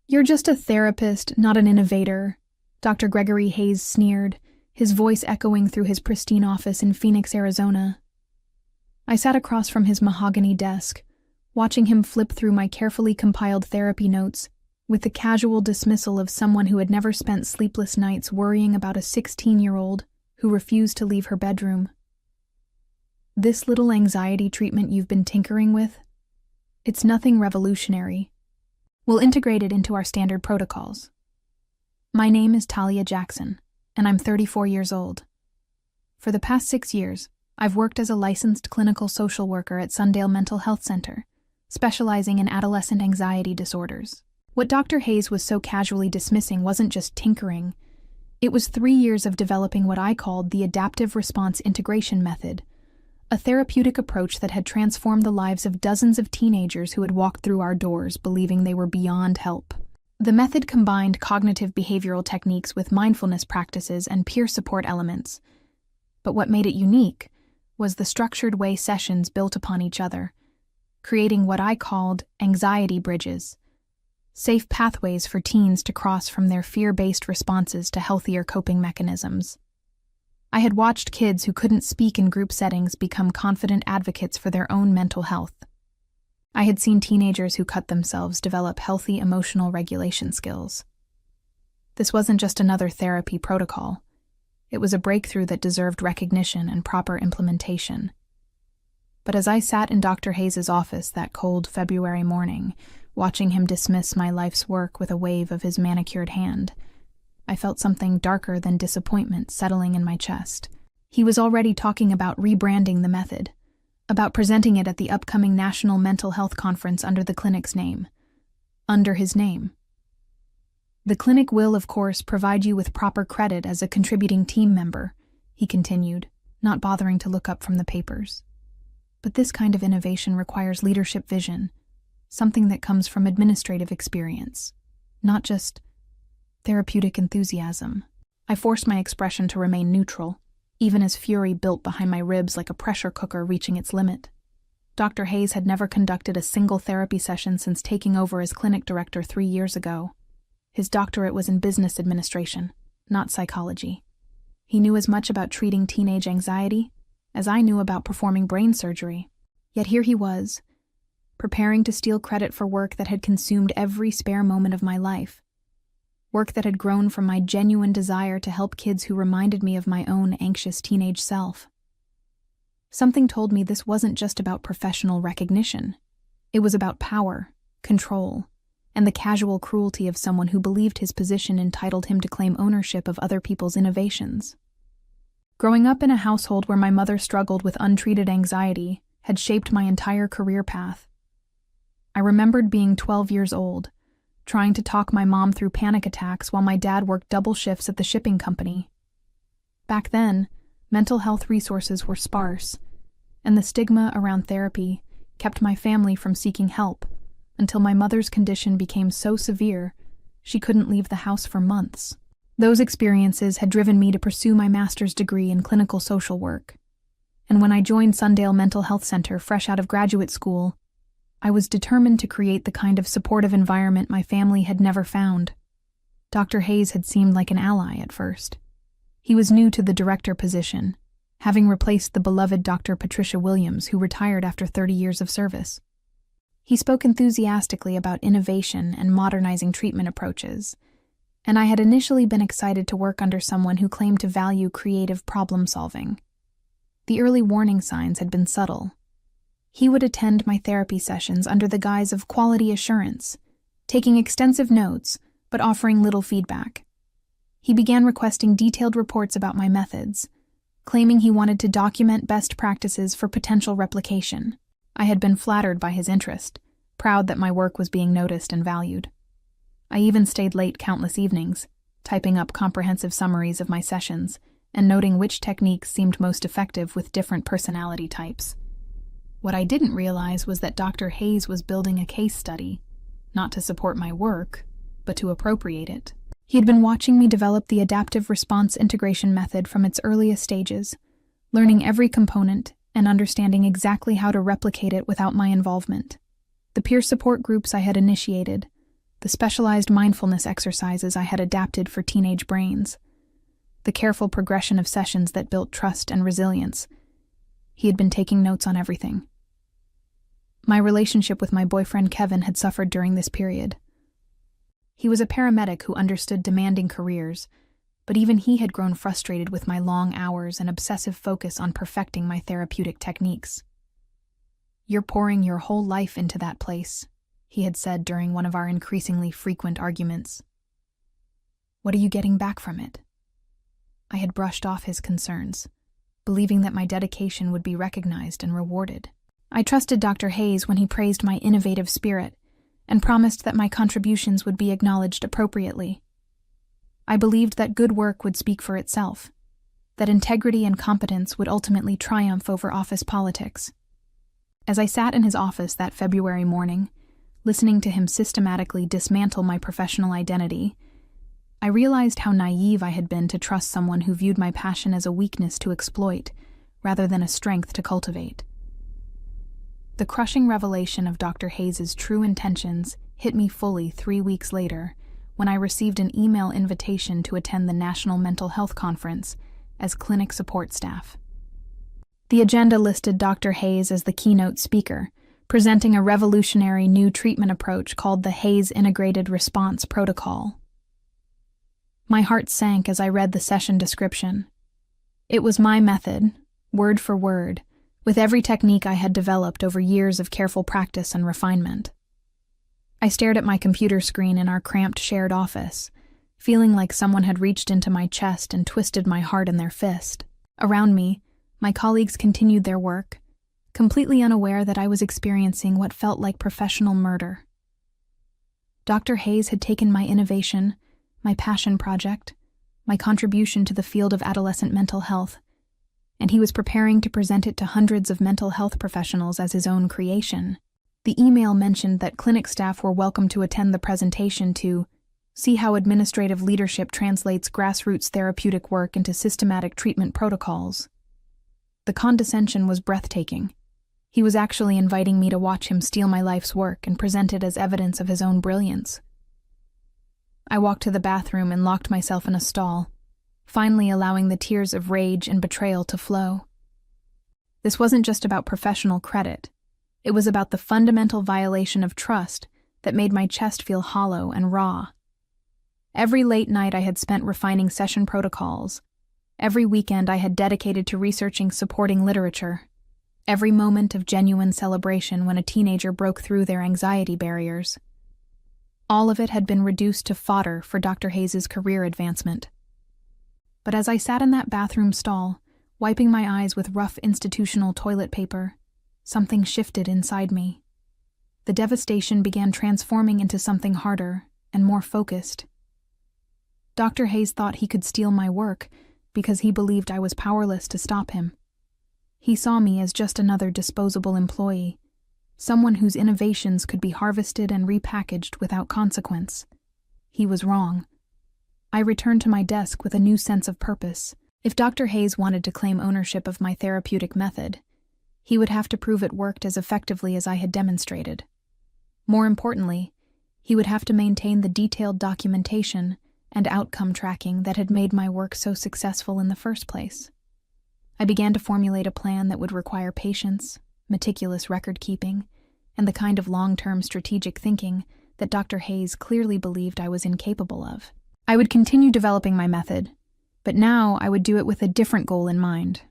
"You're just a therapist, not an innovator," Dr. Gregory Hayes sneered, his voice echoing through his pristine office in Phoenix, Arizona. I sat across from his mahogany desk, watching him flip through my carefully compiled therapy notes with the casual dismissal of someone who had never spent sleepless nights worrying about a 16-year-old who refused to leave her bedroom. "This little anxiety treatment you've been tinkering with? It's nothing revolutionary. We'll integrate it into our standard protocols. My name is Talia Jackson, and I'm 34 years old. For the past 6 years, I've worked as a licensed clinical social worker at Sundale Mental Health Center, specializing in adolescent anxiety disorders." What Dr. Hayes was so casually dismissing wasn't just tinkering. It was 3 years of developing what I called the Adaptive Response Integration Method, a therapeutic approach that had transformed the lives of dozens of teenagers who had walked through our doors believing they were beyond help. The method combined cognitive behavioral techniques with mindfulness practices and peer support elements. But what made it unique was the structured way sessions built upon each other, creating what I called anxiety bridges, safe pathways for teens to cross from their fear-based responses to healthier coping mechanisms. I had watched kids who couldn't speak in group settings become confident advocates for their own mental health. I had seen teenagers who cut themselves develop healthy emotional regulation skills. This wasn't just another therapy protocol. It was a breakthrough that deserved recognition and proper implementation. But as I sat in Dr. Hayes' office that cold February morning, watching him dismiss my life's work with a wave of his manicured hand, I felt something darker than disappointment settling in my chest. He was already talking about rebranding the method, about presenting it at the upcoming National Mental Health Conference under the clinic's name. Under his name. "The clinic will, of course, provide you with proper credit as a contributing team member," he continued, not bothering to look up from the papers. "But this kind of innovation requires leadership vision, something that comes from administrative experience, not just therapeutic enthusiasm." I forced my expression to remain neutral, even as fury built behind my ribs like a pressure cooker reaching its limit. Dr. Hayes had never conducted a single therapy session since taking over as clinic director 3 years ago. His doctorate was in business administration, not psychology. He knew as much about treating teenage anxiety as I knew about performing brain surgery. Yet here he was, preparing to steal credit for work that had consumed every spare moment of my life. Work that had grown from my genuine desire to help kids who reminded me of my own anxious teenage self. Something told me this wasn't just about professional recognition. It was about power, control, and the casual cruelty of someone who believed his position entitled him to claim ownership of other people's innovations. Growing up in a household where my mother struggled with untreated anxiety had shaped my entire career path. I remembered being 12 years old, trying to talk my mom through panic attacks while my dad worked double shifts at the shipping company. Back then, mental health resources were sparse, and the stigma around therapy kept my family from seeking help until my mother's condition became so severe she couldn't leave the house for months. Those experiences had driven me to pursue my master's degree in clinical social work, and when I joined Sundale Mental Health Center fresh out of graduate school, I was determined to create the kind of supportive environment my family had never found. Dr. Hayes had seemed like an ally at first. He was new to the director position, having replaced the beloved Dr. Patricia Williams, who retired after 30 years of service. He spoke enthusiastically about innovation and modernizing treatment approaches, and I had initially been excited to work under someone who claimed to value creative problem-solving. The early warning signs had been subtle. He would attend my therapy sessions under the guise of quality assurance, taking extensive notes but offering little feedback. He began requesting detailed reports about my methods, claiming he wanted to document best practices for potential replication. I had been flattered by his interest, proud that my work was being noticed and valued. I even stayed late countless evenings, typing up comprehensive summaries of my sessions and noting which techniques seemed most effective with different personality types. What I didn't realize was that Dr. Hayes was building a case study, not to support my work, but to appropriate it. He had been watching me develop the Adaptive Response Integration method from its earliest stages, learning every component and understanding exactly how to replicate it without my involvement. The peer support groups I had initiated, the specialized mindfulness exercises I had adapted for teenage brains, the careful progression of sessions that built trust and resilience. He had been taking notes on everything. My relationship with my boyfriend Kevin had suffered during this period. He was a paramedic who understood demanding careers, but even he had grown frustrated with my long hours and obsessive focus on perfecting my therapeutic techniques. "You're pouring your whole life into that place," he had said during one of our increasingly frequent arguments. "What are you getting back from it?" I had brushed off his concerns, believing that my dedication would be recognized and rewarded. I trusted Dr. Hayes when he praised my innovative spirit and promised that my contributions would be acknowledged appropriately. I believed that good work would speak for itself, that integrity and competence would ultimately triumph over office politics. As I sat in his office that February morning, listening to him systematically dismantle my professional identity, I realized how naive I had been to trust someone who viewed my passion as a weakness to exploit, rather than a strength to cultivate. The crushing revelation of Dr. Hayes' true intentions hit me fully 3 weeks later, when I received an email invitation to attend the National Mental Health Conference as clinic support staff. The agenda listed Dr. Hayes as the keynote speaker, presenting a revolutionary new treatment approach called the Hayes Integrated Response Protocol. My heart sank as I read the session description. It was my method, word for word, with every technique I had developed over years of careful practice and refinement. I stared at my computer screen in our cramped shared office, feeling like someone had reached into my chest and twisted my heart in their fist. Around me, my colleagues continued their work, completely unaware that I was experiencing what felt like professional murder. Dr. Hayes had taken my innovation, my passion project, my contribution to the field of adolescent mental health, and he was preparing to present it to hundreds of mental health professionals as his own creation. The email mentioned that clinic staff were welcome to attend the presentation to see how administrative leadership translates grassroots therapeutic work into systematic treatment protocols. The condescension was breathtaking. He was actually inviting me to watch him steal my life's work and present it as evidence of his own brilliance. I walked to the bathroom and locked myself in a stall, finally allowing the tears of rage and betrayal to flow. This wasn't just about professional credit. It was about the fundamental violation of trust that made my chest feel hollow and raw. Every late night I had spent refining session protocols. Every weekend I had dedicated to researching supporting literature. Every moment of genuine celebration when a teenager broke through their anxiety barriers. All of it had been reduced to fodder for Dr. Hayes' career advancement. But as I sat in that bathroom stall, wiping my eyes with rough institutional toilet paper, something shifted inside me. The devastation began transforming into something harder and more focused. Dr. Hayes thought he could steal my work because he believed I was powerless to stop him. He saw me as just another disposable employee, someone whose innovations could be harvested and repackaged without consequence. He was wrong. I returned to my desk with a new sense of purpose. If Dr. Hayes wanted to claim ownership of my therapeutic method, he would have to prove it worked as effectively as I had demonstrated. More importantly, he would have to maintain the detailed documentation and outcome tracking that had made my work so successful in the first place. I began to formulate a plan that would require patience, meticulous record-keeping, and the kind of long-term strategic thinking that Dr. Hayes clearly believed I was incapable of. I would continue developing my method, but now I would do it with a different goal in mind.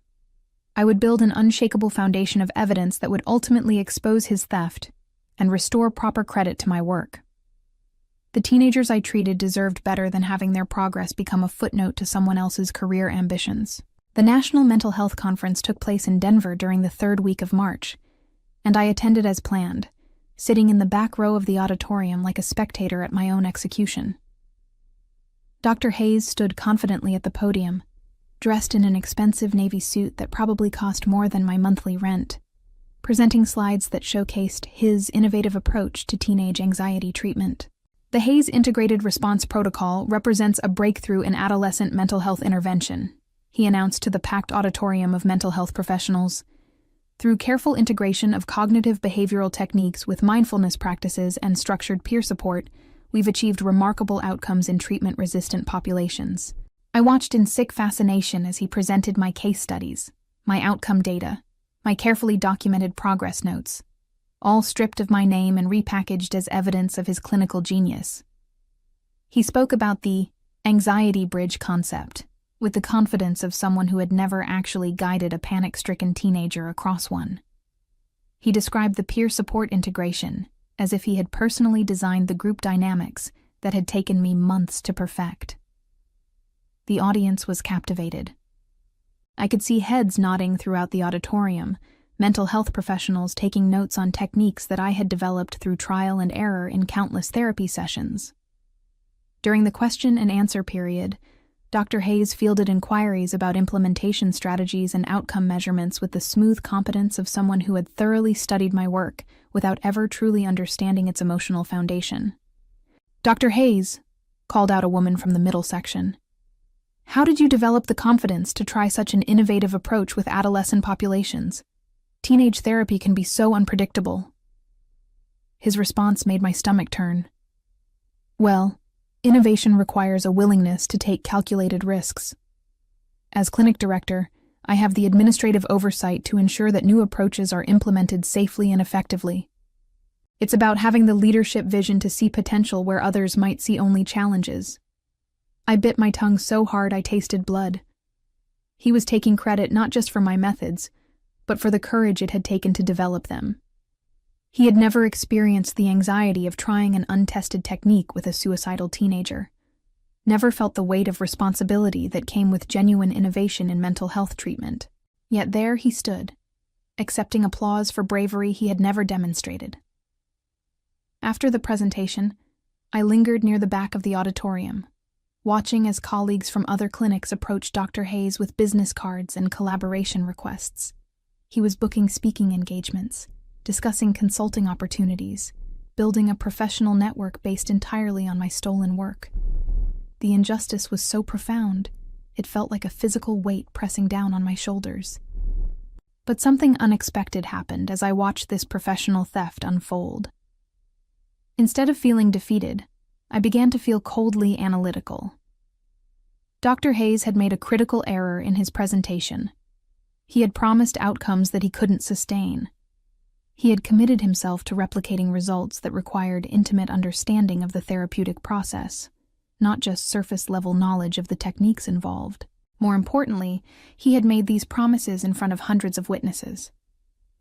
I would build an unshakable foundation of evidence that would ultimately expose his theft and restore proper credit to my work. The teenagers I treated deserved better than having their progress become a footnote to someone else's career ambitions. The National Mental Health Conference took place in Denver during the 3rd week of March, and I attended as planned, sitting in the back row of the auditorium like a spectator at my own execution. Dr. Hayes stood confidently at the podium, dressed in an expensive navy suit that probably cost more than my monthly rent, presenting slides that showcased his innovative approach to teenage anxiety treatment. The Hayes Integrated Response Protocol represents a breakthrough in adolescent mental health intervention, he announced to the packed auditorium of mental health professionals. Through careful integration of cognitive behavioral techniques with mindfulness practices and structured peer support, we've achieved remarkable outcomes in treatment-resistant populations. I watched in sick fascination as he presented my case studies, my outcome data, my carefully documented progress notes, all stripped of my name and repackaged as evidence of his clinical genius. He spoke about the anxiety bridge concept, with the confidence of someone who had never actually guided a panic-stricken teenager across one. He described the peer support integration as if he had personally designed the group dynamics that had taken me months to perfect. The audience was captivated. I could see heads nodding throughout the auditorium, mental health professionals taking notes on techniques that I had developed through trial and error in countless therapy sessions. During the question and answer period, Dr. Hayes fielded inquiries about implementation strategies and outcome measurements with the smooth competence of someone who had thoroughly studied my work without ever truly understanding its emotional foundation. "Dr. Hayes," called out a woman from the middle section, "how did you develop the confidence to try such an innovative approach with adolescent populations? Teenage therapy can be so unpredictable." His response made my stomach turn. "Well, innovation requires a willingness to take calculated risks. As clinic director, I have the administrative oversight to ensure that new approaches are implemented safely and effectively. It's about having the leadership vision to see potential where others might see only challenges." I bit my tongue so hard I tasted blood. He was taking credit not just for my methods, but for the courage it had taken to develop them. He had never experienced the anxiety of trying an untested technique with a suicidal teenager, never felt the weight of responsibility that came with genuine innovation in mental health treatment. Yet there he stood, accepting applause for bravery he had never demonstrated. After the presentation, I lingered near the back of the auditorium, watching as colleagues from other clinics approached Dr. Hayes with business cards and collaboration requests. He was booking speaking engagements, discussing consulting opportunities, building a professional network based entirely on my stolen work. The injustice was so profound, it felt like a physical weight pressing down on my shoulders. But something unexpected happened as I watched this professional theft unfold. Instead of feeling defeated, I began to feel coldly analytical. Dr. Hayes had made a critical error in his presentation. He had promised outcomes that he couldn't sustain. He had committed himself to replicating results that required intimate understanding of the therapeutic process, not just surface-level knowledge of the techniques involved. More importantly, he had made these promises in front of hundreds of witnesses,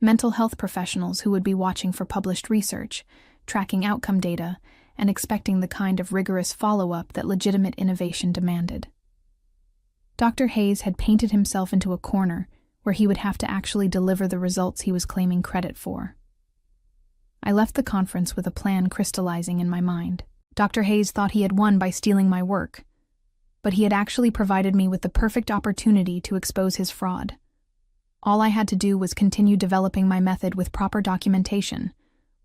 mental health professionals who would be watching for published research, tracking outcome data, and expecting the kind of rigorous follow-up that legitimate innovation demanded. Dr. Hayes had painted himself into a corner where he would have to actually deliver the results he was claiming credit for. I left the conference with a plan crystallizing in my mind. Dr. Hayes thought he had won by stealing my work, but he had actually provided me with the perfect opportunity to expose his fraud. All I had to do was continue developing my method with proper documentation,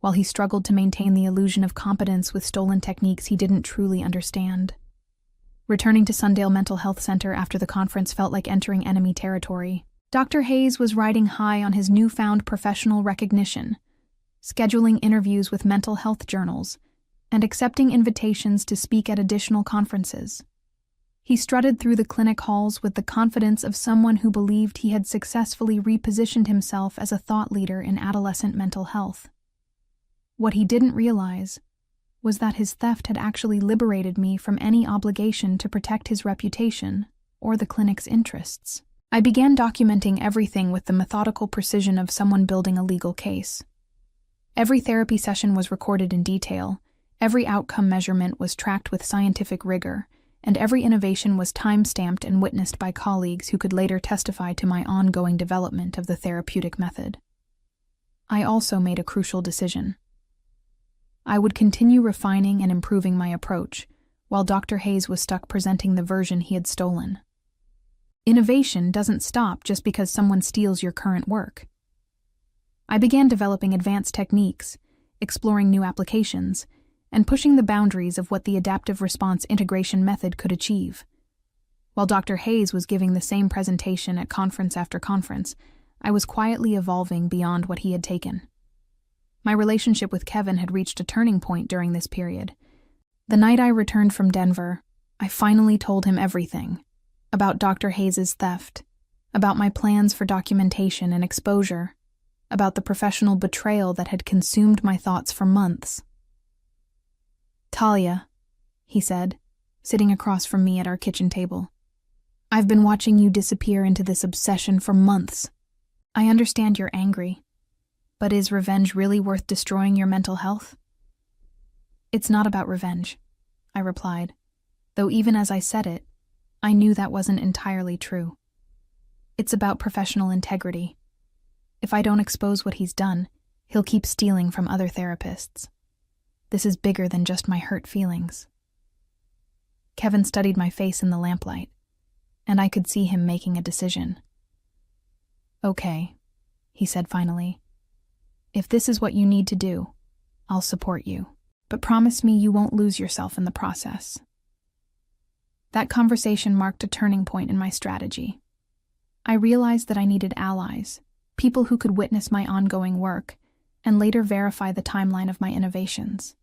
while he struggled to maintain the illusion of competence with stolen techniques he didn't truly understand. Returning to Sundale Mental Health Center after the conference felt like entering enemy territory. Dr. Hayes was riding high on his newfound professional recognition, scheduling interviews with mental health journals, and accepting invitations to speak at additional conferences. He strutted through the clinic halls with the confidence of someone who believed he had successfully repositioned himself as a thought leader in adolescent mental health. What he didn't realize was that his theft had actually liberated me from any obligation to protect his reputation or the clinic's interests. I began documenting everything with the methodical precision of someone building a legal case. Every therapy session was recorded in detail, every outcome measurement was tracked with scientific rigor, and every innovation was time-stamped and witnessed by colleagues who could later testify to my ongoing development of the therapeutic method. I also made a crucial decision. I would continue refining and improving my approach, while Dr. Hayes was stuck presenting the version he had stolen. Innovation doesn't stop just because someone steals your current work. I began developing advanced techniques, exploring new applications, and pushing the boundaries of what the adaptive response integration method could achieve. While Dr. Hayes was giving the same presentation at conference after conference, I was quietly evolving beyond what he had taken. My relationship with Kevin had reached a turning point during this period. The night I returned from Denver, I finally told him everything about Dr. Hayes' theft, about my plans for documentation and exposure, about the professional betrayal that had consumed my thoughts for months. "Talia," he said, sitting across from me at our kitchen table, "I've been watching you disappear into this obsession for months. I understand you're angry, but is revenge really worth destroying your mental health?" "It's not about revenge," I replied, though even as I said it, I knew that wasn't entirely true. "It's about professional integrity. If I don't expose what he's done, he'll keep stealing from other therapists. This is bigger than just my hurt feelings." Kevin studied my face in the lamplight, and I could see him making a decision. "Okay," he said finally. "If this is what you need to do, I'll support you. But promise me you won't lose yourself in the process." That conversation marked a turning point in my strategy. I realized that I needed allies, people who could witness my ongoing work and later verify the timeline of my innovations.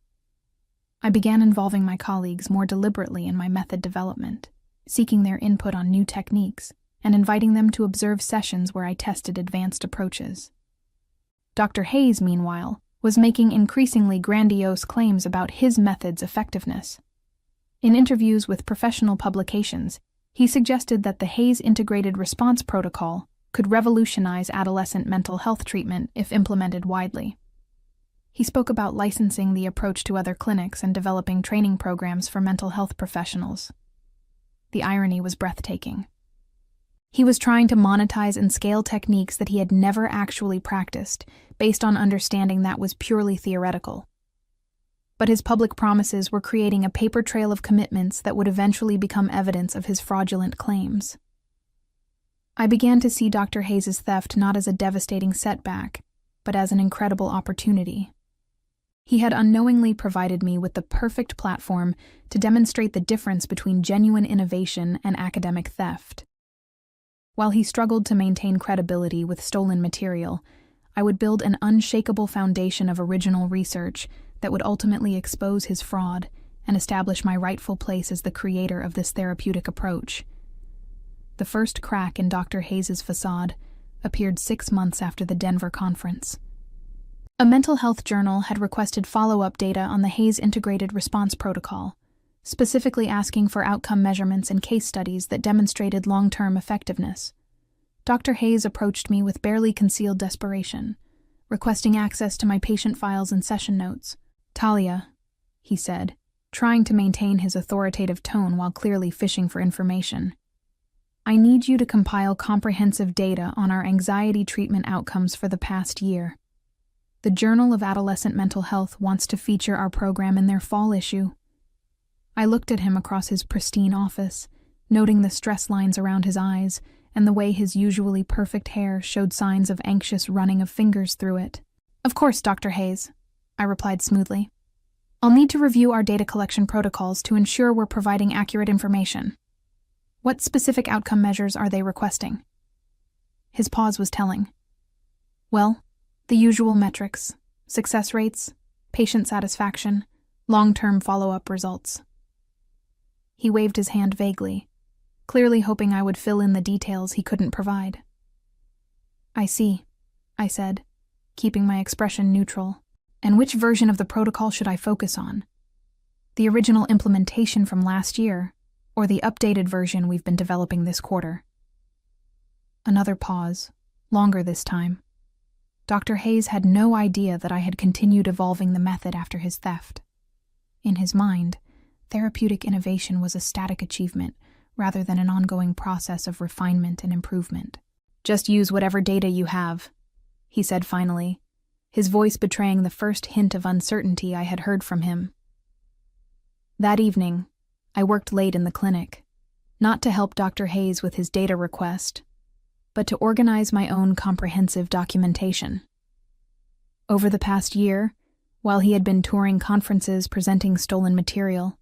I began involving my colleagues more deliberately in my method development, seeking their input on new techniques and inviting them to observe sessions where I tested advanced approaches. Dr. Hayes, meanwhile, was making increasingly grandiose claims about his method's effectiveness. In interviews with professional publications, he suggested that the Hayes Integrated Response Protocol could revolutionize adolescent mental health treatment if implemented widely. He spoke about licensing the approach to other clinics and developing training programs for mental health professionals. The irony was breathtaking. He was trying to monetize and scale techniques that he had never actually practiced, based on understanding that was purely theoretical. But his public promises were creating a paper trail of commitments that would eventually become evidence of his fraudulent claims. I began to see Dr. Hayes' theft not as a devastating setback, but as an incredible opportunity. He had unknowingly provided me with the perfect platform to demonstrate the difference between genuine innovation and academic theft. While he struggled to maintain credibility with stolen material, I would build an unshakable foundation of original research that would ultimately expose his fraud and establish my rightful place as the creator of this therapeutic approach. The first crack in Dr. Hayes' facade appeared 6 months after the Denver conference. A mental health journal had requested follow-up data on the Hayes Integrated Response Protocol, specifically asking for outcome measurements and case studies that demonstrated long-term effectiveness. Dr. Hayes approached me with barely concealed desperation, requesting access to my patient files and session notes. "Talia," he said, trying to maintain his authoritative tone while clearly fishing for information, "I need you to compile comprehensive data on our anxiety treatment outcomes for the past year. The Journal of Adolescent Mental Health wants to feature our program in their fall issue." I looked at him across his pristine office, noting the stress lines around his eyes and the way his usually perfect hair showed signs of anxious running of fingers through it. "Of course, Dr. Hayes," I replied smoothly. "I'll need to review our data collection protocols to ensure we're providing accurate information. What specific outcome measures are they requesting?" His pause was telling. "Well, the usual metrics: success rates, patient satisfaction, long-term follow-up results." He waved his hand vaguely, clearly hoping I would fill in the details he couldn't provide. "I see," I said, keeping my expression neutral. "And which version of the protocol should I focus on? The original implementation from last year, or the updated version we've been developing this quarter?" Another pause, longer this time. Dr. Hayes had no idea that I had continued evolving the method after his theft. In his mind, therapeutic innovation was a static achievement rather than an ongoing process of refinement and improvement. "Just use whatever data you have," he said finally, his voice betraying the first hint of uncertainty I had heard from him. That evening, I worked late in the clinic, not to help Dr. Hayes with his data request, but to organize my own comprehensive documentation. Over the past year, while he had been touring conferences presenting stolen material,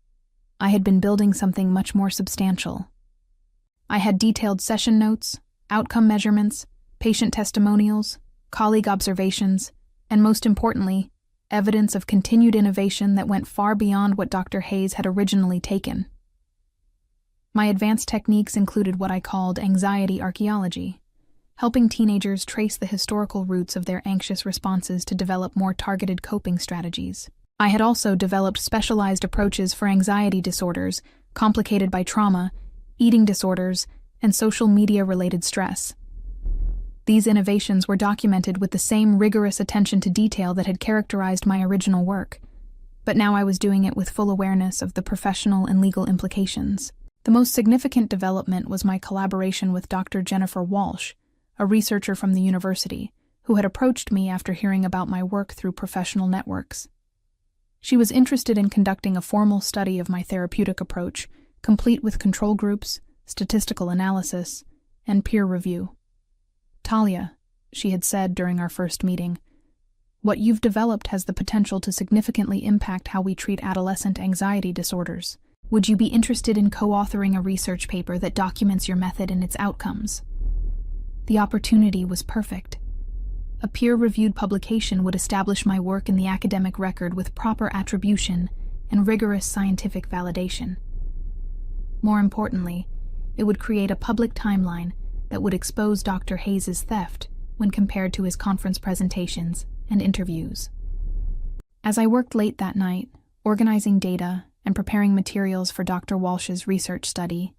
I had been building something much more substantial. I had detailed session notes, outcome measurements, patient testimonials, colleague observations, and most importantly, evidence of continued innovation that went far beyond what Dr. Hayes had originally taken. My advanced techniques included what I called anxiety archaeology, helping teenagers trace the historical roots of their anxious responses to develop more targeted coping strategies. I had also developed specialized approaches for anxiety disorders complicated by trauma, eating disorders, and social media-related stress. These innovations were documented with the same rigorous attention to detail that had characterized my original work, but now I was doing it with full awareness of the professional and legal implications. The most significant development was my collaboration with Dr. Jennifer Walsh, a researcher from the university, who had approached me after hearing about my work through professional networks. She was interested in conducting a formal study of my therapeutic approach, complete with control groups, statistical analysis, and peer review. "Talia," she had said during our first meeting, "what you've developed has the potential to significantly impact how we treat adolescent anxiety disorders. Would you be interested in co-authoring a research paper that documents your method and its outcomes?" The opportunity was perfect. A peer-reviewed publication would establish my work in the academic record with proper attribution and rigorous scientific validation. More importantly, it would create a public timeline that would expose Dr. Hayes' theft when compared to his conference presentations and interviews. As I worked late that night, organizing data and preparing materials for Dr. Walsh's research study,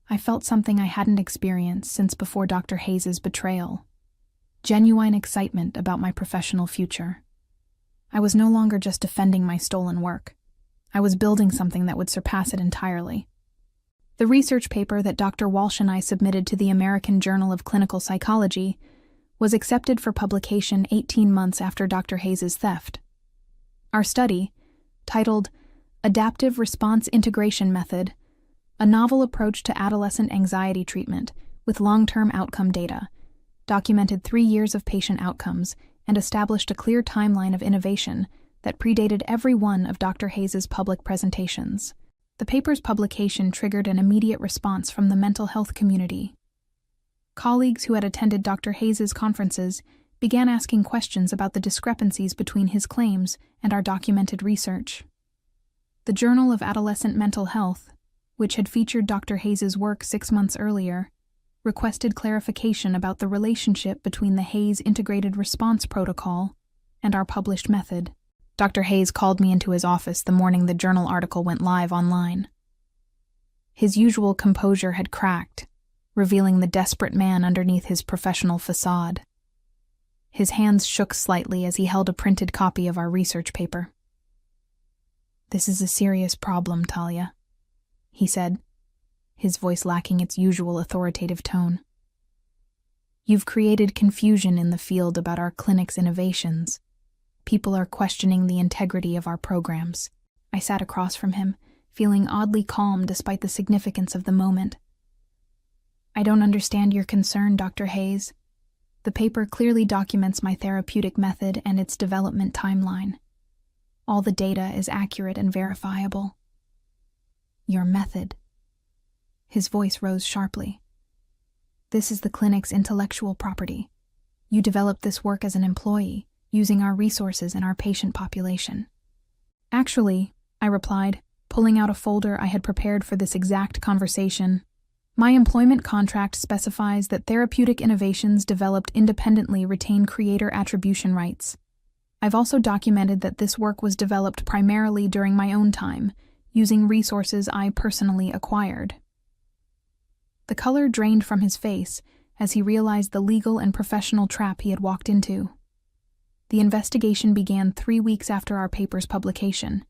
I felt something I hadn't experienced since before Dr. Hayes' betrayal: genuine excitement about my professional future. I was no longer just defending my stolen work. I was building something that would surpass it entirely. The research paper that Dr. Walsh and I submitted to the American Journal of Clinical Psychology was accepted for publication 18 months after Dr. Hayes' theft. Our study, titled Adaptive Response Integration Method, a novel approach to adolescent anxiety treatment with long-term outcome data, documented 3 years of patient outcomes and established a clear timeline of innovation that predated every one of Dr. Hayes' public presentations. The paper's publication triggered an immediate response from the mental health community. Colleagues who had attended Dr. Hayes' conferences began asking questions about the discrepancies between his claims and our documented research. The Journal of Adolescent Mental Health, which had featured Dr. Hayes' work 6 months earlier, requested clarification about the relationship between the Hayes Integrated Response Protocol and our published method. Dr. Hayes called me into his office the morning the journal article went live online. His usual composure had cracked, revealing the desperate man underneath his professional facade. His hands shook slightly as he held a printed copy of our research paper. "This is a serious problem, Talia," he said, his voice lacking its usual authoritative tone. "You've created confusion in the field about our clinic's innovations. People are questioning the integrity of our programs." I sat across from him, feeling oddly calm despite the significance of the moment. "I don't understand your concern, Dr. Hayes. The paper clearly documents my therapeutic method and its development timeline. All the data is accurate and verifiable." "Your method." His voice rose sharply. "This is the clinic's intellectual property. You developed this work as an employee, using our resources and our patient population." "Actually," I replied, pulling out a folder I had prepared for this exact conversation, "my employment contract specifies that therapeutic innovations developed independently retain creator attribution rights. I've also documented that this work was developed primarily during my own time, using resources I personally acquired." The color drained from his face as he realized the legal and professional trap he had walked into. The investigation began 3 weeks after our paper's publication.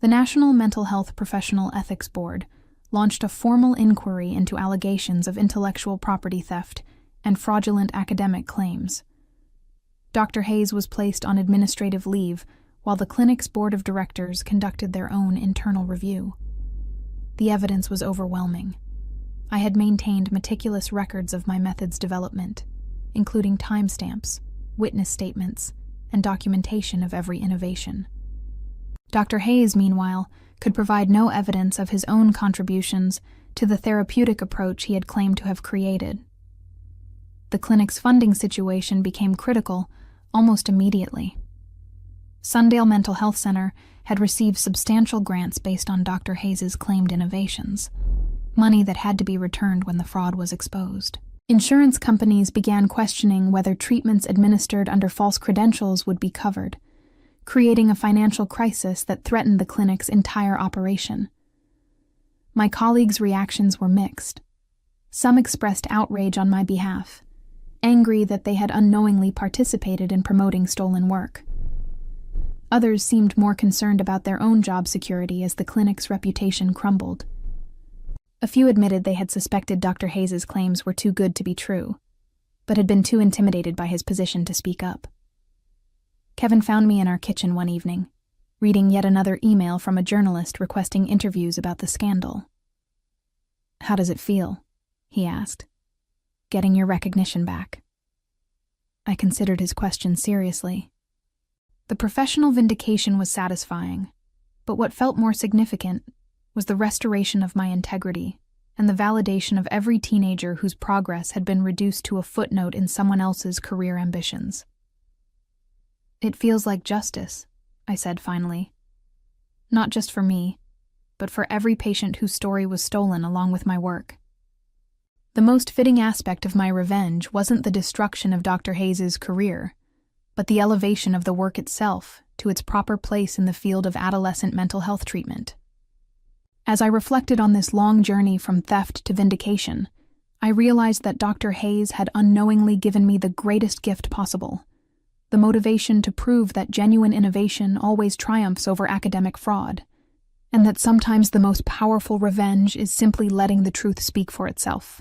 The National Mental Health Professional Ethics Board launched a formal inquiry into allegations of intellectual property theft and fraudulent academic claims. Dr. Hayes was placed on administrative leave while the clinic's board of directors conducted their own internal review. The evidence was overwhelming. I had maintained meticulous records of my method's development, including timestamps, witness statements, and documentation of every innovation. Dr. Hayes, meanwhile, could provide no evidence of his own contributions to the therapeutic approach he had claimed to have created. The clinic's funding situation became critical almost immediately. Sundale Mental Health Center had received substantial grants based on Dr. Hayes' claimed innovations, money that had to be returned when the fraud was exposed. Insurance companies began questioning whether treatments administered under false credentials would be covered, creating a financial crisis that threatened the clinic's entire operation. My colleagues' reactions were mixed. Some expressed outrage on my behalf, angry that they had unknowingly participated in promoting stolen work. Others seemed more concerned about their own job security as the clinic's reputation crumbled. A few admitted they had suspected Dr. Hayes' claims were too good to be true, but had been too intimidated by his position to speak up. Kevin found me in our kitchen one evening, reading yet another email from a journalist requesting interviews about the scandal. "How does it feel?" he asked. "Getting your recognition back?" I considered his question seriously. The professional vindication was satisfying, but what felt more significant was the restoration of my integrity and the validation of every teenager whose progress had been reduced to a footnote in someone else's career ambitions. "It feels like justice," I said finally. "Not just for me, but for every patient whose story was stolen along with my work." The most fitting aspect of my revenge wasn't the destruction of Dr. Hayes' career, but the elevation of the work itself to its proper place in the field of adolescent mental health treatment. As I reflected on this long journey from theft to vindication, I realized that Dr. Hayes had unknowingly given me the greatest gift possible, the motivation to prove that genuine innovation always triumphs over academic fraud, and that sometimes the most powerful revenge is simply letting the truth speak for itself.